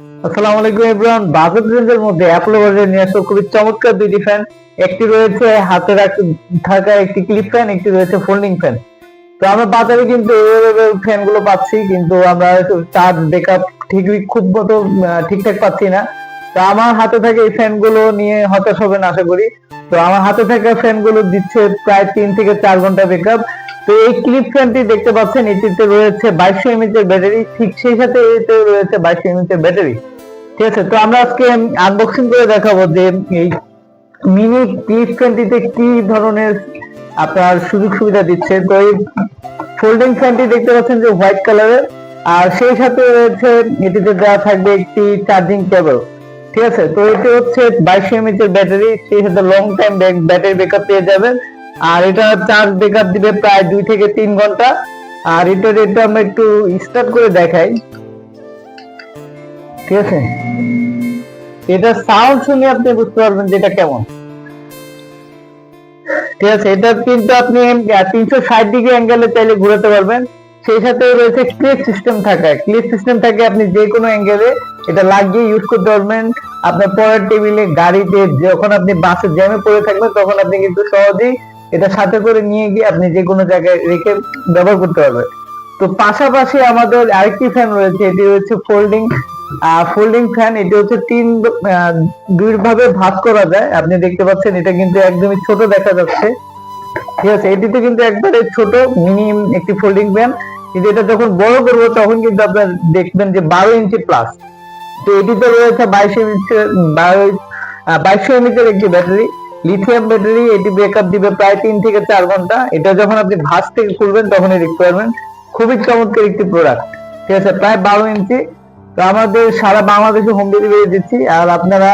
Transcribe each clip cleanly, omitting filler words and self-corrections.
আসসালামু আলাইকুম everyone. Budget রেঞ্জের মধ্যে অ্যাপল বাজারে নিয়ে আসা খুবই চমৎকার দুইটি ফ্যান। একটি রয়েছে হাতে থাকা একটি ক্লিপ ফ্যান, একটি রয়েছে ফোল্ডিং ফ্যান। তো আমরা বাজারে কিন্তু এভাবে ফ্যান গুলো পাচ্ছি, কিন্তু আমরা চার্জ ব্যাকআপ খুব মতো ঠিকঠাক পাচ্ছি না। তো আমার হাতে থাকা এই ফ্যান গুলো নিয়ে হতাশ হবেন আশা করি। তো আমার হাতে থাকা ফ্যান গুলো দিচ্ছে প্রায় 3 থেকে 4 ঘন্টা ব্যাকআপ। তো এই ক্লিপ ফ্যানটি দেখতে পাচ্ছেন, এটিতে রয়েছে 2200 এমএএইচ এর ব্যাটারি, ঠিক সেই সাথে এতে রয়েছে 2200 এমএএইচ এর ব্যাটারি। ঠিক আছে, তো আমরা আজকে আনবক্সিং করে দেখাবো যে এই মিনি ক্লিপ 20 তে কি ধরনের আপনার সুযোগ সুবিধা দিচ্ছে। তো এই ফোল্ডিং ফ্যানটি দেখতে পাচ্ছেন যে হোয়াইট কালারের, আর সেই সাথে রয়েছে এটিতে দেওয়া থাকবে একটি চার্জিং কেবল। ঠিক আছে, তো এটি হচ্ছে 2200 এমএএইচ এর ব্যাটারি, সেই সাথে লং টাইম ব্যাটারি ব্যাকআপ পেয়ে যাবেন। আর এটা চার্জ ব্যাকআপ দিবে প্রায় 2 থেকে 3 ঘন্টা। আর এটা আমরা একটু স্টার্ট করে দেখাই। ঠিক আছে, এটা সাউন্ড শুনে আপনি বুঝতে পারবেন যে এটা কেমন। ঠিক আছে, এটা কিন্তু আপনি 360 ডিগ্রি অ্যাঙ্গেলে চাইলে ঘোরাতে পারবেন। সেই সাথে রয়েছে ক্লিপ সিস্টেম থাকে, আপনি যে কোনো অ্যাঙ্গেলে এটা লাগিয়ে ইউজ করতে পারবেন। আপনার পড়ার টেবিলে, গাড়িতে, যখন আপনি বাসে জ্যামে পড়ে থাকবেন তখন আপনি কিন্তু সহজেই এটা সাথে করে নিয়ে গিয়ে আপনি যে কোনো জায়গায় রেখে ব্যবহার করতে পারবেন। তো পাশাপাশি আমাদের আরেকটি ফ্যান রয়েছে, এটি হচ্ছে ফোল্ডিং ফ্যান। এটি হচ্ছে দুই ভাবে ভাগ করা যায়। আপনি দেখতে পাচ্ছেন এটা কিন্তু একদমই ছোট দেখা যাচ্ছে। ঠিক আছে, এটিতে কিন্তু একবারে ছোট মিনি একটি ফোল্ডিং ফ্যান, কিন্তু এটা যখন বড় করবো তখন কিন্তু আপনার দেখবেন যে 12 ইঞ্চি প্লাস। তো এটিতে রয়েছে 2200 এমএএইচ এর একটি ব্যাটারি, লিথিয়াম ব্যাটারি। এটি ব্যাকআপ দিবে প্রায় 3 থেকে 4 ঘন্টা। এটা যখন আপনি ভাঁজ থেকে খুলবেন তখনই দেখতে পারবেন। খুবই চমৎকার একটি প্রোডাক্ট। ঠিক আছে, প্রায় 12 ইঞ্চি। তো আমাদের সারা বাংলাদেশে হোম ডেলিভারি দিচ্ছি, আর আপনারা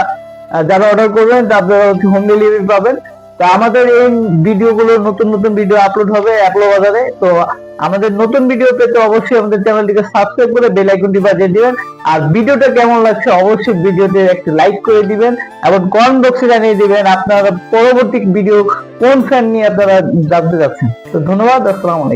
যারা অর্ডার করবেন আপনারা হোম ডেলিভারি পাবেন। তো আমাদের এই ভিডিওগুলো, নতুন নতুন ভিডিও আপলোড হবে অ্যাপল বাজারে। তো আমাদের নতুন ভিডিও পেতে অবশ্যই আমাদের চ্যানেলটিকে সাবস্ক্রাইব করে বেল আইকনটি বাজিয়ে দিবেন। আর ভিডিওটা কেমন লাগছে অবশ্যই ভিডিওতে একটি লাইক করে দিবেন এবং কমেন্ট বক্সে জানিয়ে দিবেন আপনারা পরবর্তী ভিডিও কোন ফ্যান নিয়ে আপনারা জানতে চাচ্ছেন। তো ধন্যবাদ, আসসালামু আলাইকুম।